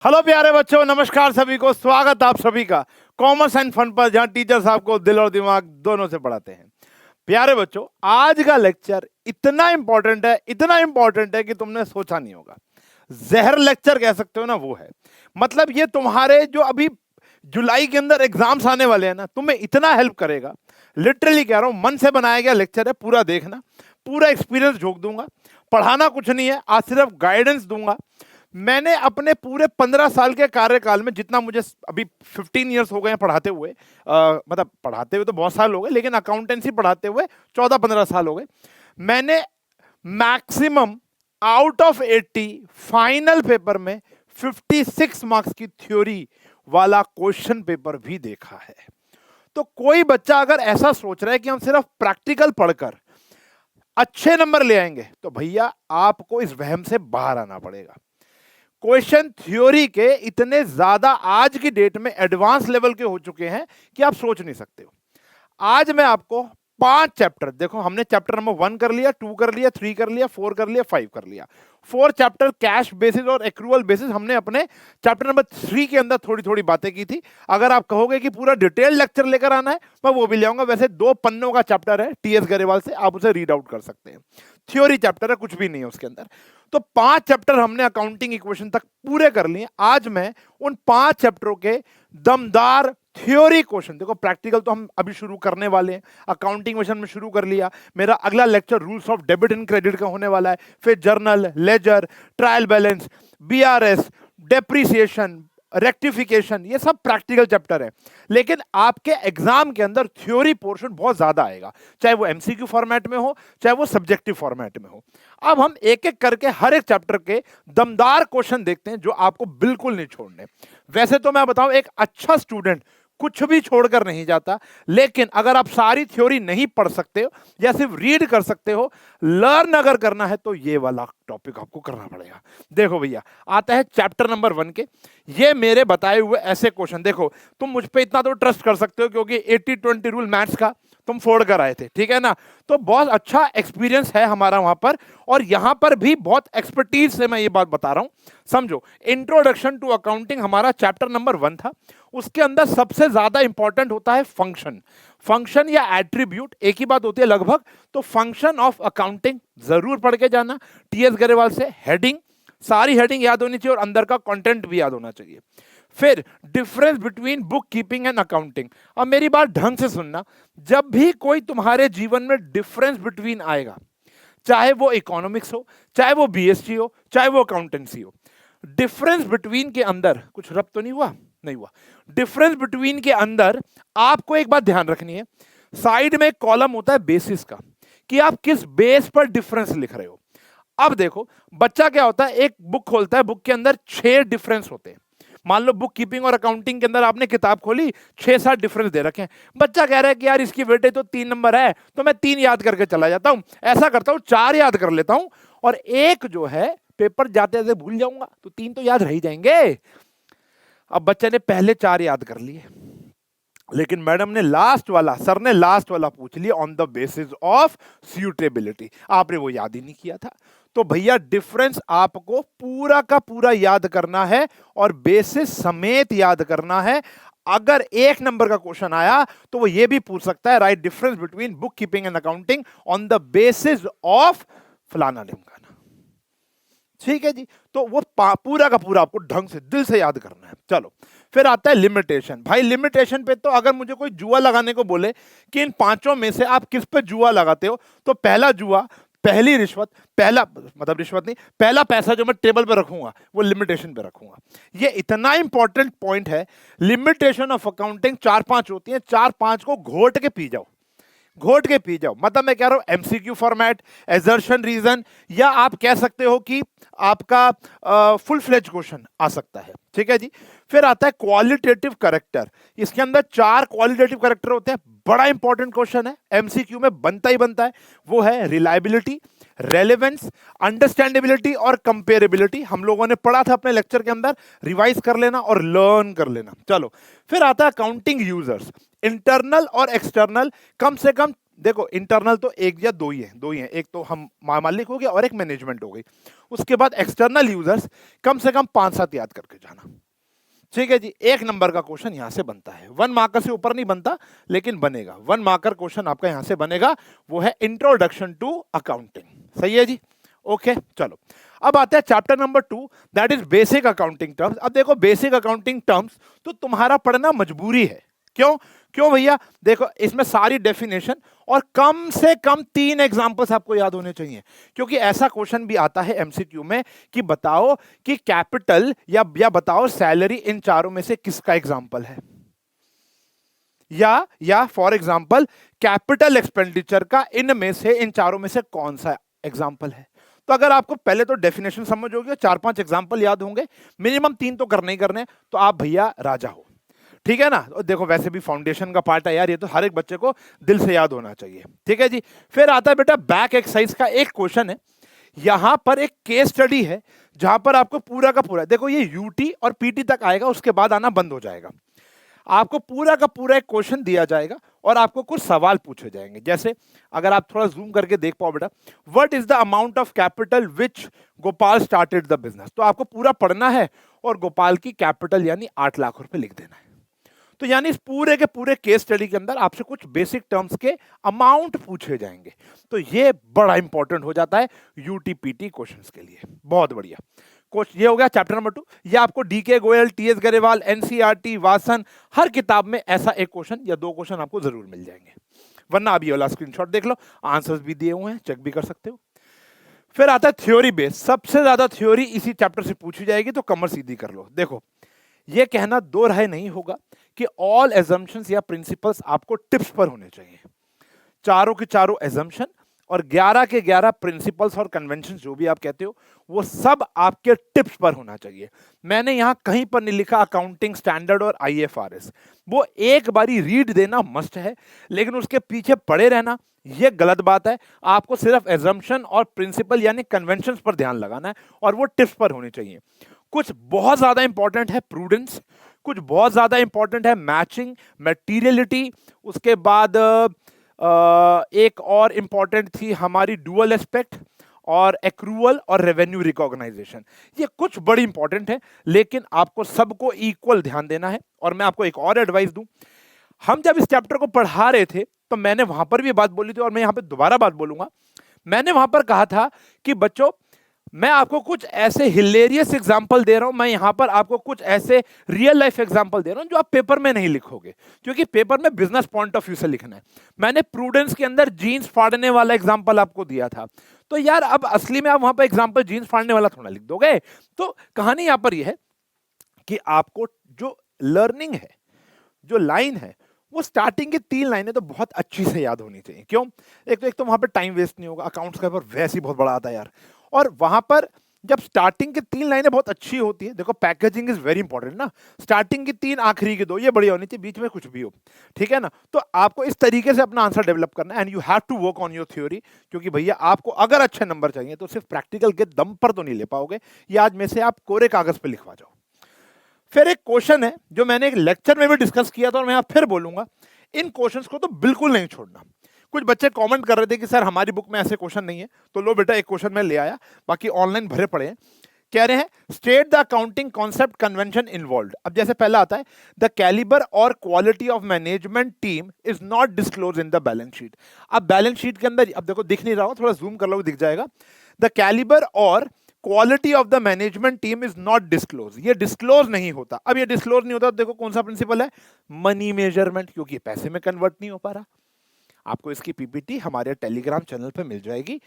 Hello प्यारे बच्चों, नमस्कार सभी को। स्वागत आप सभी का कॉमर्स एंड फन पर, जहां टीचर्स आपको दिल और दिमाग दोनों से पढ़ाते हैं। प्यारे बच्चों, आज का लेक्चर इतना इंपॉर्टेंट है कि तुमने सोचा नहीं होगा। जहर लेक्चर कह सकते हो ना, वो है। मतलब ये तुम्हारे जो अभी जुलाई के अंदर एग्जाम्स आने वाले हैं ना, तुम्हें इतना हेल्प करेगा। लिटरली कह रहा हूं, मन से बनाया गया लेक्चर है। पूरा देखना, पूरा एक्सपीरियंस झोंक दूंगा। पढ़ाना कुछ नहीं है, आज सिर्फ गाइडेंस दूंगा। मैंने अपने पूरे 15 साल के कार्यकाल में, जितना मुझे अभी 15 ईयर्स हो गए हैं पढ़ाते हुए, मतलब पढ़ाते हुए तो बहुत साल हो गए, लेकिन अकाउंटेंसी पढ़ाते हुए 14-15 साल हो गए। मैंने maximum out of 80 final paper में 56 मार्क्स की थ्योरी वाला क्वेश्चन पेपर भी देखा है। तो कोई बच्चा अगर ऐसा सोच रहा है कि हम सिर्फ प्रैक्टिकल पढ़कर अच्छे नंबर ले आएंगे, तो भैया आपको इस वहम से बाहर आना पड़ेगा। क्वेश्चन थ्योरी के इतने ज्यादा आज की डेट में एडवांस लेवल के हो चुके हैं कि आप सोच नहीं सकते हो। आज मैं आपको 5 चैप्टर, देखो हमने चैप्टर नंबर 1 कर लिया, 2 कर लिया, 3 कर लिया, 4 कर लिया, 5 कर लिया। 4 चैप्टर कैश बेसिस और एक्रूअल बेसिस हमने अपने चैप्टर नंबर 3 के अंदर थोड़ी थोड़ी बातें की थी। अगर आप कहोगे कि पूरा डिटेल लेक्चर लेकर आना है, मैं वो भी ले आऊंगा। वैसे 2 पन्नों का चैप्टर है टीएस गरेवाल से, आप उसे रीड आउट कर सकते हैं। थ्योरी चैप्टर है, कुछ भी नहीं है उसके अंदर। तो 5 चैप्टर हमने अकाउंटिंग इक्वेशन तक पूरे कर लिए। आज मैं उन 5 चैप्टरों के दमदार थ्योरी क्वेश्चन, देखो प्रैक्टिकल तो हम अभी शुरू करने वाले हैं, अकाउंटिंग क्वेश्चन में शुरू कर लिया। मेरा अगला lecture rules of debit and credit का होने वाला है, फिर journal, ledger, trial balance, BRS, depreciation, rectification, ये सब प्रैक्टिकल चैप्टर है। लेकिन आपके एग्जाम के अंदर थ्योरी पोर्शन बहुत ज्यादा आएगा, चाहे वो एमसीक्यू फॉर्मेट में हो, चाहे वो सब्जेक्टिव फॉर्मेट में हो। अब हम एक एक करके हर एक चैप्टर के दमदार क्वेश्चन देखते हैं, जो आपको बिल्कुल नहीं छोड़ने। वैसे तो मैं बताऊं, एक अच्छा स्टूडेंट कुछ भी छोड़कर नहीं जाता, लेकिन अगर आप सारी थ्योरी नहीं पढ़ सकते हो या सिर्फ रीड कर सकते हो, लर्न अगर करना है तो ये वाला टॉपिक आपको करना पड़ेगा। देखो भैया, आता है चैप्टर नंबर 1 के ये मेरे बताए हुए ऐसे क्वेश्चन। देखो, तुम मुझ पे इतना तो ट्रस्ट कर सकते हो क्योंकि 80-20 रूल मैथ्स का तुम फोड़ कर आए थे, ठीक है ना। तो बहुत अच्छा एक्सपीरियंस है हमारा वहां पर, और यहां पर भी बहुत एक्सपर्टीज से मैं ये बात बता रहा हूं। समझो, इंट्रोडक्शन टू अकाउंटिंग हमारा चैप्टर नंबर 1 था। उसके अंदर सबसे ज्यादा इंपॉर्टेंट होता है फंक्शन। फंक्शन या एट्रीब्यूट एक ही बात होती है लगभग। तो फंक्शन ऑफ अकाउंटिंग जरूर पढ़ के जाना टीएस गरेवाल से। हेडिंग, सारी हेडिंग याद होनी चाहिए और अंदर का कंटेंट भी याद होना चाहिए। फिर difference between book keeping and accounting. अब मेरी बात ढंग से सुनना, जब भी कोई तुम्हारे जीवन में डिफरेंस बिटवीन आएगा, चाहे वो इकोनॉमिक्स हो, चाहे वो बीएससी हो, चाहे वो अकाउंटेंसी हो, डिफरेंस बिटवीन के अंदर कुछ रब तो नहीं हुआ, नहीं हुआ। डिफरेंस बिटवीन के अंदर आपको एक बात ध्यान रखनी है, साइड में एक कॉलम होता है बेसिस का, कि आप किस बेस पर डिफरेंस लिख रहे हो। अब देखो, बच्चा क्या होता है, एक बुक खोलता है, बुक के अंदर 6 डिफरेंस होते हैं। मान लो बुक कीपिंग और अकाउंटिंग के अंदर आपने किताब खोली, 6-7 डिफरेंस दे रखे हैं। बच्चा कह रहा है कि यार इसकी वेटेज तो 3 नंबर है, तो मैं 3 याद करके चला जाता हूं। ऐसा करता हूं, 4 याद कर लेता हूं, और एक जो है पेपर जाते जाते भूल जाऊंगा, तो 3 तो याद रह ही जाएंगे। अब बच्चे ने पहले 4 याद कर लिए, लेकिन मैडम ने लास्ट वाला, सर ने लास्ट वाला पूछ लिया on the basis of suitability. आपने वो याद ही नहीं किया था। तो भैया डिफरेंस आपको पूरा का पूरा याद करना है और बेसिस समेत याद करना है। अगर 1 नंबर का क्वेश्चन आया तो वो ये भी पूछ सकता है, right difference between book keeping and accounting on the basis of फलाना ढिमकाना। ठीक है जी। तो वो पूरा का पूरा आपको ढंग से दिल से याद करना है। चलो, फिर आता है लिमिटेशन। भाई लिमिटेशन पे तो अगर मुझे कोई जुआ लगाने को बोले कि इन 5 में से आप किस पे जुआ लगाते हो, तो पहला जुआ, पहली रिश्वत, पहला मतलब रिश्वत नहीं, पहला पैसा जो मैं टेबल पे रखूंगा वो लिमिटेशन पे रखूंगा। ये इतना इंपॉर्टेंट पॉइंट है। लिमिटेशन ऑफ अकाउंटिंग 4-5 होती है, 4-5 को घोट के पी जाओ, घोट के पी जाओ। मतलब मैं कह रहा हूं एमसीक्यू फॉर्मेट, एजर्शन रीजन, या आप कह सकते हो कि आपका फुल फ्लेज क्वेश्चन आ सकता है। ठीक है जी। फिर आता है क्वालिटेटिव करेक्टर। इसके अंदर 4 क्वालिटेटिव करेक्टर होते हैं। बड़ा इंपॉर्टेंट क्वेश्चन है, एमसीक्यू में बनता ही बनता है। वो है रिलायबिलिटी, रेलेवेंस, अंडरस्टैंडेबिलिटी और कंपेरेबिलिटी। हम लोगों ने पढ़ा था अपने लेक्चर के अंदर, रिवाइज कर लेना और लर्न कर लेना। चलो, फिर आता है अकाउंटिंग यूजर्स, इंटरनल और एक्सटर्नल, कम से कम देखो इंटरनल तो एक या दो ही हैं, एक तो हम मालिक हो गया और एक मैनेजमेंट हो गई। उसके बाद एक्सटर्नल यूजर्स कम से कम 5-7 याद करके जाना। ठीक है जी, 1 नंबर का क्वेश्चन यहां से बनता है, 1 मार्कर से ऊपर नहीं बनता लेकिन बनेगा। 1 मार्कर क्वेश्चन आपका यहां से बनेगा, वो है इंट्रोडक्शन टू अकाउंटिंग। सही है जी, ओके। चलो अब आते हैं chapter number 2, that is basic accounting terms. अब देखो बेसिक अकाउंटिंग टर्म्स तो तुम्हारा पढ़ना मजबूरी है। क्यों क्यों भैया? देखो इसमें सारी डेफिनेशन और कम से कम 3 एग्जांपल्स आपको याद होने चाहिए, क्योंकि ऐसा क्वेश्चन भी आता है एमसीक्यू में कि बताओ कि कैपिटल या बताओ सैलरी, इन चारों में से किसका एग्जांपल है, या फॉर एग्जांपल कैपिटल एक्सपेंडिचर का इनमें से, इन चारों में से कौन सा एग्जांपल है। तो अगर आपको पहले तो डेफिनेशन समझ होगी, 4-5 एग्जांपल याद होंगे, मिनिमम 3 तो करने ही करने, तो आप भैया राजा हो। ठीक है ना? और देखो वैसे भी फाउंडेशन का पार्ट है यार, ये तो हर एक बच्चे को दिल से याद होना चाहिए। ठीक है जी। फिर आता है बेटा बैक एक्सरसाइज का एक क्वेश्चन है, यहां पर एक केस स्टडी है जहां पर आपको पूरा का पूरा, देखो ये यूटी और पीटी तक आएगा, उसके बाद आना बंद हो जाएगा। आपको पूरा का पूरा एक क्वेश्चन दिया जाएगा और आपको कुछ सवाल पूछे जाएंगे। जैसे अगर आप थोड़ा जूम करके देख पाओ बेटा, what is the amount of capital which Gopal started the business, तो आपको पूरा पढ़ना है और गोपाल की कैपिटल यानी 8 लाख रुपए लिख देना है। तो यानी इस पूरे के पूरे केस स्टडी के अंदर आपसे कुछ बेसिक टर्म्स के अमाउंट पूछे जाएंगे। तो ये बड़ा इंपॉर्टेंट हो जाता है यूटीपीटी क्वेश्चंस के लिए। बहुत बढ़िया। ये हो गया चैप्टर नंबर 2। ये आपको DK Goyal, TS Grewal, NCERT, Wasan, हर किताब में ऐसा एक क्वेश्चन या 2 क्वेश्चन आपको जरूर मिल जाएंगे, वरना आप ये वाला स्क्रीनशॉट देख लो, आंसर्स भी दिए हुए हैं, चेक भी कर सकते हो। फिर आता है थ्योरी बेस, सबसे ज्यादा थ्योरी इसी चैप्टर से पूछी जाएगी, तो कमर सीधी कर लो। देखो ये कहना दो राय नहीं होगा कि ऑल एजम्पशंस या प्रिंसिपल्स आपको टिप्स पर होने चाहिए। चारों के चारों एजम्पशन और 11 के 11 प्रिंसिपल्स और कन्वेंशन जो भी आप कहते हो, वो सब आपके टिप्स पर होना चाहिए। मैंने यहां कहीं पर नहीं लिखा अकाउंटिंग स्टैंडर्ड और आईएफआरएस, वो एक बारी रीड देना मस्ट है, लेकिन उसके पीछे पड़े रहना ये गलत बात है। आपको सिर्फ एजम्पशन और प्रिंसिपल यानी कन्वेंशन पर ध्यान लगाना है और वो टिप्स पर होने चाहिए। कुछ बहुत ज्यादा इंपॉर्टेंट है प्रूडेंस, कुछ बहुत ज्यादा इंपॉर्टेंट है मैचिंग, मटेरियलिटी, उसके बाद एक और इंपॉर्टेंट थी हमारी डुअल एस्पेक्ट और एक्रूअल और रेवेन्यू रिकॉग्नाइजेशन। ये कुछ बड़ी इंपॉर्टेंट है, लेकिन आपको सबको इक्वल ध्यान देना है। और मैं आपको एक और एडवाइस दूं, हम जब इस चैप्टर को पढ़ा रहे थे तो मैंने वहां पर भी बात बोली थी और मैं यहां पे दोबारा बात बोलूंगा। मैंने वहां पर कहा था कि बच्चों मैं आपको कुछ ऐसे हिलेरियस एग्जाम्पल दे रहा हूं, मैं यहां पर आपको कुछ ऐसे रियल लाइफ एग्जाम्पल दे रहा हूं जो आप पेपर में नहीं लिखोगे, क्योंकि पेपर में बिजनेस पॉइंट ऑफ व्यू से लिखना है। मैंने प्रूडेंस के अंदर जीन्स फाड़ने वाला एग्जाम्पल आपको दिया था, तो यार अब असली में आप वहां पर एग्जाम्पल जीन्स फाड़ने वाला थोड़ा लिख दोगे। तो कहानी यहां पर यह है कि आपको जो लर्निंग है, जो लाइन है, वो स्टार्टिंग की 3 लाइनें तो बहुत अच्छी से याद होनी चाहिए। क्यों? एक तो वहां पर टाइम वेस्ट नहीं होगा, अकाउंट्स का पेपर वैसे ही बहुत बड़ा आता है यार। और वहां पर जब स्टार्टिंग की 3 लाइनें बहुत अच्छी होती है, देखो पैकेजिंग इज वेरी इंपॉर्टेंट ना, स्टार्टिंग की 3, आखिरी की 2 ये बढ़िया होनी चाहिए, बीच में कुछ भी हो। ठीक है ना? तो आपको इस तरीके से अपना आंसर डेवलप करना है and you have to work on your theory, क्योंकि भैया आपको अगर अच्छे नंबर चाहिए तो सिर्फ प्रैक्टिकल के दम पर तो नहीं ले पाओगे, ये आज में से आप कोरे कागज पे लिखवा जाओ। फिर एक क्वेश्चन है जो मैंने एक लेक्चर में भी डिस्कस किया था और मैं आप फिर बोलूंगा, इन क्वेश्चंस को तो बिल्कुल नहीं छोड़ना। कुछ बच्चे कमेंट कर रहे थे कि सर हमारी बुक में ऐसे क्वेश्चन नहीं है, तो लो बेटा एक क्वेश्चन मैं ले आया, बाकी ऑनलाइन भरे पड़े हैं। कह रहे हैं state the accounting concept convention involved. अब जैसे पहला आता है द कैलिबर और quality of management team is not disclose in the balance sheet. अब बैलेंस शीट के अंदर, अब देखो दिख नहीं रहा हो, थोड़ा जूम कर लो दिख जाएगा। द कैलिबर और quality of the management team is not disclose, ये डिस्क्लोज नहीं होता। अब ये डिस्क्लोज नहीं होता तो देखो कौन सा प्रिंसिपल है, मनी मेजरमेंट, क्योंकि पैसे में कन्वर्ट नहीं हो पा रहा। आपको इसकी पीपीटी हमारे टेलीग्राम चैनल पे मिल जाएगी।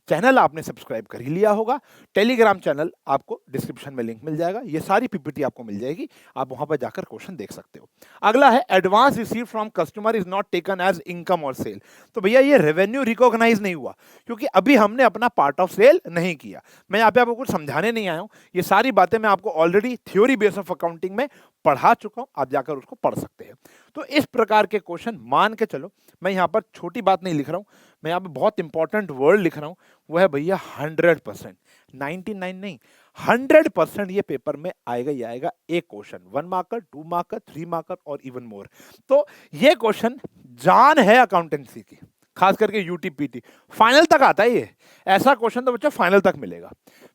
चैनल आपने सब्सक्राइब कर ही लिया होगा, टेलीग्राम चैनल आपको डिस्क्रिप्शन में लिंक मिल जाएगा, ये सारी पीपीटी आपको मिल जाएगी, आप वहां पर जाकर क्वेश्चन देख सकते हो। अगला है advance receive from customer is not taken as income और सेल। तो भैया ये रेवेन्यू रिकॉग्नाइज नहीं हुआ, क्योंकि अभी हमने अपना पार्ट ऑफ सेल नहीं किया। मैं यहाँ पे आपको कुछ समझाने नहीं आया हूँ, ये सारी बातें मैं आपको already theory base of accounting में पढ़ा चुका हूं, आप जाकर उसको पढ़ सकते हैं। तो इस प्रकार के क्वेश्चन मान के चलो, मैं यहां पर छोटी बात नहीं लिख रहा हूं, मैं यहां पे बहुत इंपॉर्टेंट वर्ड लिख रहा हूं, वो है भैया 100%, 99 नहीं, 100% ये पेपर में आएगा ही आएगा। एक क्वेश्चन 1 मार्कर, 2 मार्कर, 3 मार्कर और इवन मोर। तो ये क्वेश्चन जान है अकाउंटेंसी की, खास करके यूटीपीटी फाइनल तक आता है ये, ऐसा क्वेश्चन तो बच्चों फाइनल तक मिलेगा।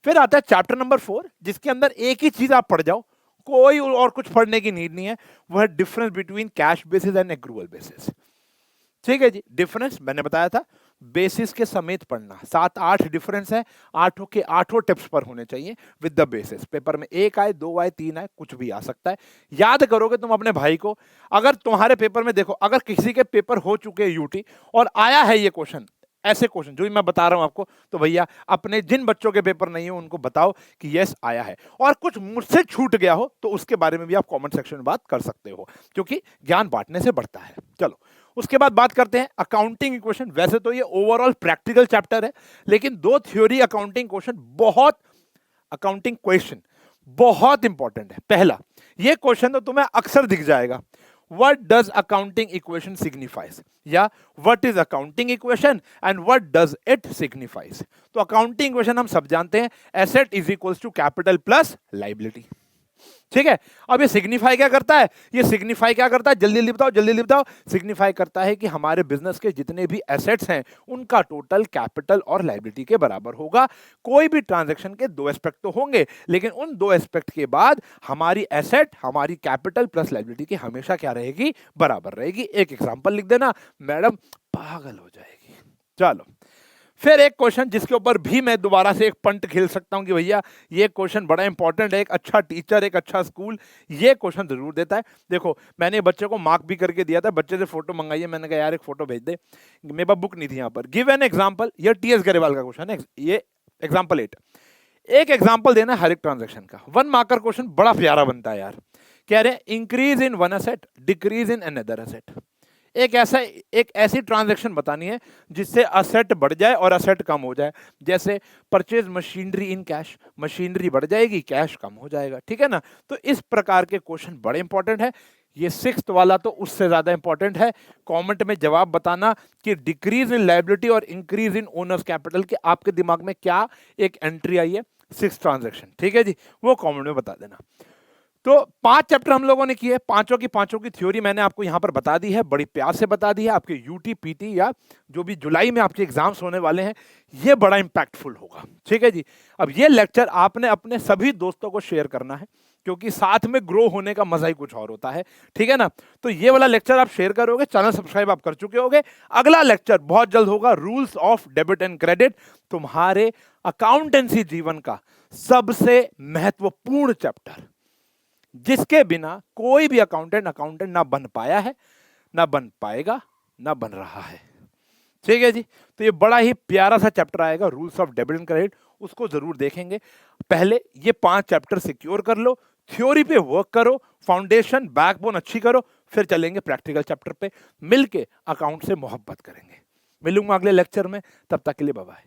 फिर आता है चैप्टर नंबर 4, जिसके अंदर एक ही चीज आप पढ़ जाओ, कोई और कुछ पढ़ने की नीड नहीं है, वो है difference between cash basis and accrual basis. ठीक है जी, डिफरेंस मैंने बताया था बेसिस के समेत पढ़ना, 7-8 डिफरेंस है, आठों के आठों टिप्स पर होने चाहिए विद द बेसिस। पेपर में 1 आए, 2 आए, 3 आए, कुछ भी आ सकता है। याद करोगे तुम अपने भाई को, अगर तुम्हारे पेपर में देखो, अगर किसी के पेपर हो चुके हैं यूटी और आया है ये क्वेश्चन, ऐसे क्वेश्चन जो मैं बता रहा हूं आपको, तो भैया अपने जिन बच्चों के पेपर नहीं है उनको बताओ कि यस आया है, और कुछ मुझसे छूट गया हो तो उसके बारे में भी आप कमेंट सेक्शन में बात कर सकते हो, क्योंकि ज्ञान बांटने से बढ़ता है। चलो उसके बाद बात करते हैं अकाउंटिंग इक्वेशन। वैसे तो ये ओवरऑल प्रैक्टिकल चैप्टर है, लेकिन 2 थ्योरी अकाउंटिंग क्वेश्चन बहुत इंपॉर्टेंट है। पहला, ये क्वेश्चन तो तुम्हें अक्सर दिख जाएगा, what does accounting equation signifies, या what is accounting equation and what does it signifies। तो अकाउंटिंग इक्वेशन हम सब जानते हैं, asset is equals to capital plus liability. ठीक है, अब ये सिग्निफाई क्या करता है, जल्दी जल्दी बताओ। सिग्निफाई करता है कि हमारे बिजनेस के जितने भी एसेट्स हैं उनका टोटल कैपिटल और लायबिलिटी के बराबर होगा। कोई भी ट्रांजैक्शन के 2 एस्पेक्ट तो होंगे, लेकिन उन 2 एस्पेक्ट के बाद हमारी एसेट, हमारी कैपिटल प्लस लायबिलिटी की हमेशा क्या रहेगी, बराबर रहेगी। एक एग्जांपल लिख देना, मैडम पागल हो जाएगी। चलो फिर एक क्वेश्चन जिसके ऊपर भी मैं दोबारा से एक पंट खेल सकता हूं कि भैया ये क्वेश्चन बड़ा इंपॉर्टेंट है, एक अच्छा टीचर, एक अच्छा स्कूल ये क्वेश्चन जरूर देता है। देखो मैंने बच्चे को मार्क भी करके दिया था, बच्चे से फोटो मंगाई है, मैंने कहा यार एक फोटो भेज दे, मेरे पास बुक नहीं थी यहाँ पर। गिव एन एग्जाम्पल, ये टीएस गरेवाल का क्वेश्चन है, ये एग्जाम्पल 8। एक एग्जाम्पल देना हर एक ट्रांजेक्शन का, 1 मार्कर क्वेश्चन बड़ा प्यारा बनता है यार। कह रहे increase in one asset, decrease in another asset. एक ऐसी ट्रांजैक्शन बतानी है जिससे असेट बढ़ जाए और असेट कम हो जाए। जैसे purchase machinery in cash, machinery बढ़ जाएगी, कैश कम हो जाएगा। ठीक है ना, तो इस प्रकार के क्वेश्चन बड़े इंपॉर्टेंट है। ये 6th वाला तो उससे ज्यादा इंपॉर्टेंट है। कमेंट में जवाब बताना कि डिक्रीज इन लायबिलिटी और इंक्रीज इन ओनर्स कैपिटल के आपके दिमाग में क्या एक एंट्री आई है 6 ट्रांजैक्शन। ठीक है जी, वो कमेंट में बता देना। तो 5 चैप्टर हम लोगों ने किए, पांचों की थ्योरी मैंने आपको यहां पर बता दी है, बड़ी प्यार से बता दी है। आपके यूटी पीटी या जो भी जुलाई में आपके एग्जाम्स होने वाले हैं, ये बड़ा इंपैक्टफुल होगा। ठीक है जी, अब ये लेक्चर आपने अपने सभी दोस्तों को शेयर करना है, क्योंकि साथ में ग्रो होने का मजा ही कुछ और होता है। ठीक है ना, तो ये वाला लेक्चर आप शेयर करोगे, चैनल सब्सक्राइब आप कर चुके होगे। अगला लेक्चर बहुत जल्द होगा, rules of debit and credit, तुम्हारे अकाउंटेंसी जीवन का सबसे महत्वपूर्ण चैप्टर, जिसके बिना कोई भी अकाउंटेंट ना बन पाया है, ना बन पाएगा, ना बन रहा है। ठीक है जी, तो ये बड़ा ही प्यारा सा चैप्टर आएगा, rules of debit and credit, उसको जरूर देखेंगे। पहले ये 5 चैप्टर सिक्योर कर लो, थ्योरी पे वर्क करो, फाउंडेशन बैकबोन अच्छी करो, फिर चलेंगे प्रैक्टिकल चैप्टर पे, मिलके अकाउंट से मोहब्बत करेंगे। मिलूंगा अगले लेक्चर में, तब तक के लिए बाय बाय।